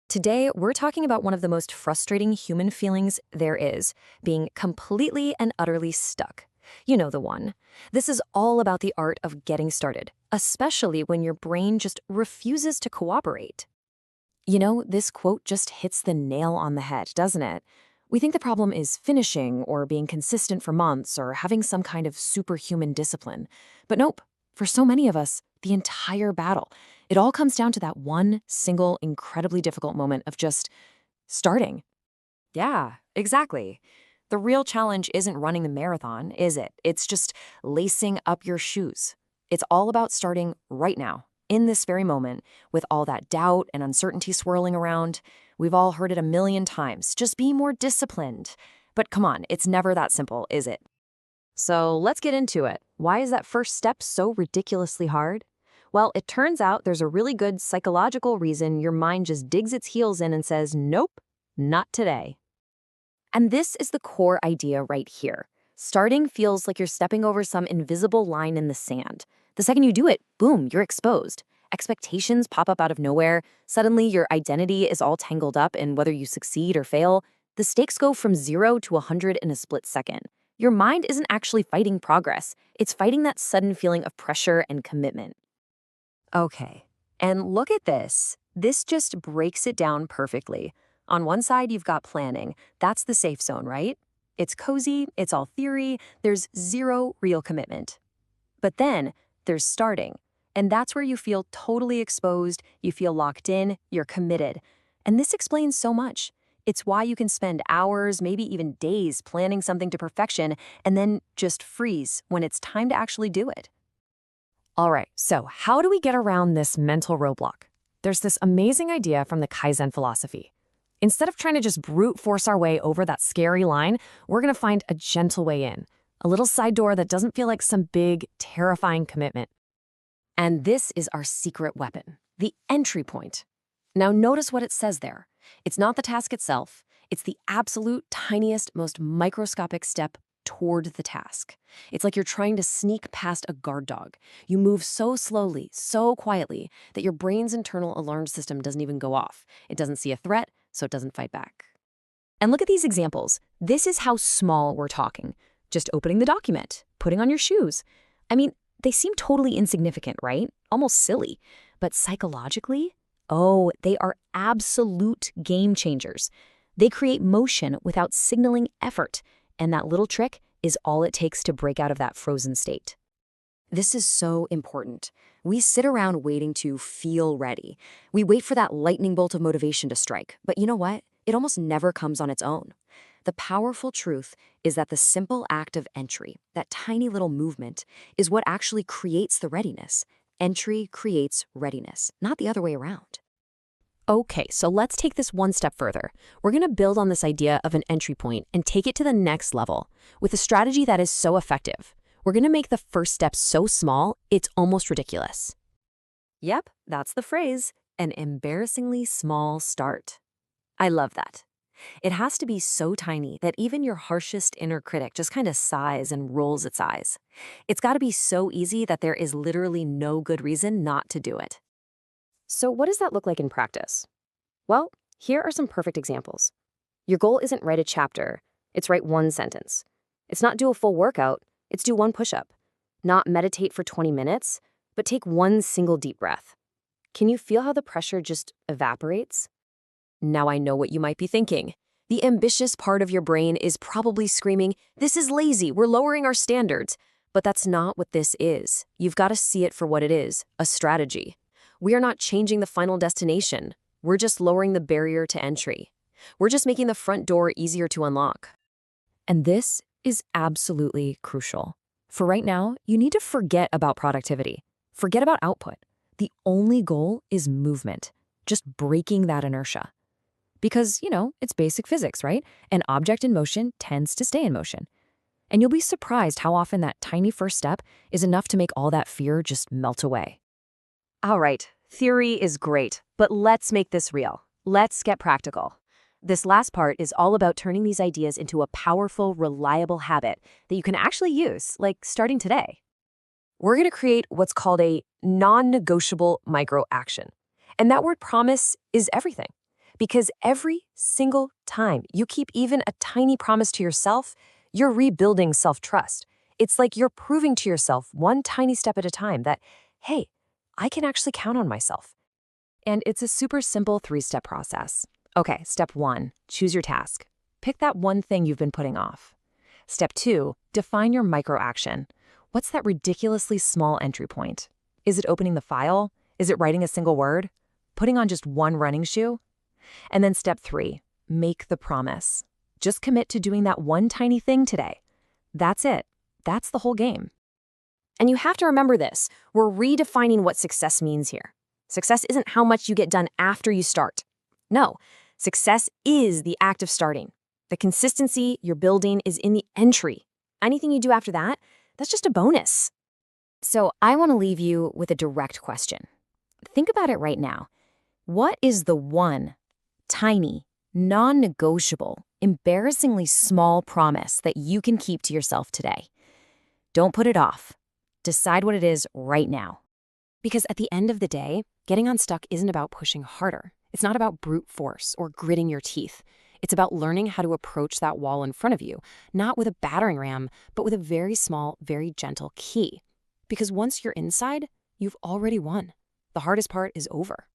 Today, we're talking about one of the most frustrating human feelings there is, being completely and utterly stuck. You know the one. This is all about the art of getting started, especially when your brain just refuses to cooperate. This quote just hits the nail on the head, doesn't it? We think the problem is finishing or being consistent for months or having some kind of superhuman discipline. But nope, for so many of us, the entire battle, it all comes down to that one single, incredibly difficult moment of just starting. Yeah, exactly. The real challenge isn't running the marathon, is it? It's just lacing up your shoes. It's all about starting right now, in this very moment, with all that doubt and uncertainty swirling around. We've all heard it a million times. Just be more disciplined. But come on, it's never that simple, is it? So let's get into it. Why is that first step so ridiculously hard? Well, it turns out there's a really good psychological reason your mind just digs its heels in and says, nope, not today. And this is the core idea right here. Starting feels like you're stepping over some invisible line in the sand. The second you do it, boom, you're exposed. Expectations pop up out of nowhere. Suddenly, your identity is all tangled up in whether you succeed or fail. The stakes go from 0 to 100 in a split second. Your mind isn't actually fighting progress. It's fighting that sudden feeling of pressure and commitment. Okay, and look at this. This just breaks it down perfectly. On one side, you've got planning. That's the safe zone, right? It's cozy, it's all theory, there's zero real commitment. But then there's starting, and that's where you feel totally exposed, you feel locked in, you're committed. And this explains so much. It's why you can spend hours, maybe even days, planning something to perfection and then just freeze when it's time to actually do it. All right, so how do we get around this mental roadblock? There's this amazing idea from the Kaizen philosophy. Instead of trying to just brute force our way over that scary line, we're going to find a gentle way in, a little side door that doesn't feel like some big, terrifying commitment. And this is our secret weapon, the entry point. Now notice what it says there. It's not the task itself. It's the absolute tiniest, most microscopic step toward the task. It's like you're trying to sneak past a guard dog. You move so slowly, so quietly, that your brain's internal alarm system doesn't even go off. It doesn't see a threat, so it doesn't fight back. And look at these examples. This is how small we're talking. Just opening the document, putting on your shoes. I mean, they seem totally insignificant, right? Almost silly. But psychologically, oh, they are absolute game changers. They create motion without signaling effort. And that little trick is all it takes to break out of that frozen state. This is so important. We sit around waiting to feel ready. We wait for that lightning bolt of motivation to strike. But you know what? It almost never comes on its own. The powerful truth is that the simple act of entry, that tiny little movement, is what actually creates the readiness. Entry creates readiness, not the other way around. Okay, so let's take this one step further. We're going to build on this idea of an entry point and take it to the next level with a strategy that is so effective. We're going to make the first step so small, it's almost ridiculous. Yep, that's the phrase, an embarrassingly small start. I love that. It has to be so tiny that even your harshest inner critic just kind of sighs and rolls its eyes. It's got to be so easy that there is literally no good reason not to do it. So what does that look like in practice? Well, here are some perfect examples. Your goal isn't write a chapter, it's write one sentence. It's not do a full workout, it's do one push-up. Not meditate for 20 minutes, but take one single deep breath. Can you feel how the pressure just evaporates? Now I know what you might be thinking. The ambitious part of your brain is probably screaming, "This is lazy, we're lowering our standards." But that's not what this is. You've got to see it for what it is, a strategy. We are not changing the final destination. We're just lowering the barrier to entry. We're just making the front door easier to unlock. And this is absolutely crucial. For right now, you need to forget about productivity. Forget about output. The only goal is movement, just breaking that inertia. Because, it's basic physics, right? An object in motion tends to stay in motion. And you'll be surprised how often that tiny first step is enough to make all that fear just melt away. All right, theory is great, but let's make this real. Let's get practical. This last part is all about turning these ideas into a powerful, reliable habit that you can actually use, like starting today. We're going to create what's called a non-negotiable micro action. And that word promise is everything. Because every single time you keep even a tiny promise to yourself, you're rebuilding self-trust. It's like you're proving to yourself one tiny step at a time that, hey, I can actually count on myself. And it's a super simple 3-step process. Okay, step 1, choose your task. Pick that one thing you've been putting off. Step 2, define your micro-action. What's that ridiculously small entry point? Is it opening the file? Is it writing a single word? Putting on just one running shoe? And then step 3, make the promise. Just commit to doing that one tiny thing today. That's it. That's the whole game. And you have to remember this. We're redefining what success means here. Success isn't how much you get done after you start. No, success is the act of starting. The consistency you're building is in the entry. Anything you do after that, that's just a bonus. So I want to leave you with a direct question. Think about it right now. What is the one tiny, non-negotiable, embarrassingly small promise that you can keep to yourself today? Don't put it off. Decide what it is right now. Because at the end of the day, getting unstuck isn't about pushing harder. It's not about brute force or gritting your teeth. It's about learning how to approach that wall in front of you, not with a battering ram, but with a very small, very gentle key. Because once you're inside, you've already won. The hardest part is over.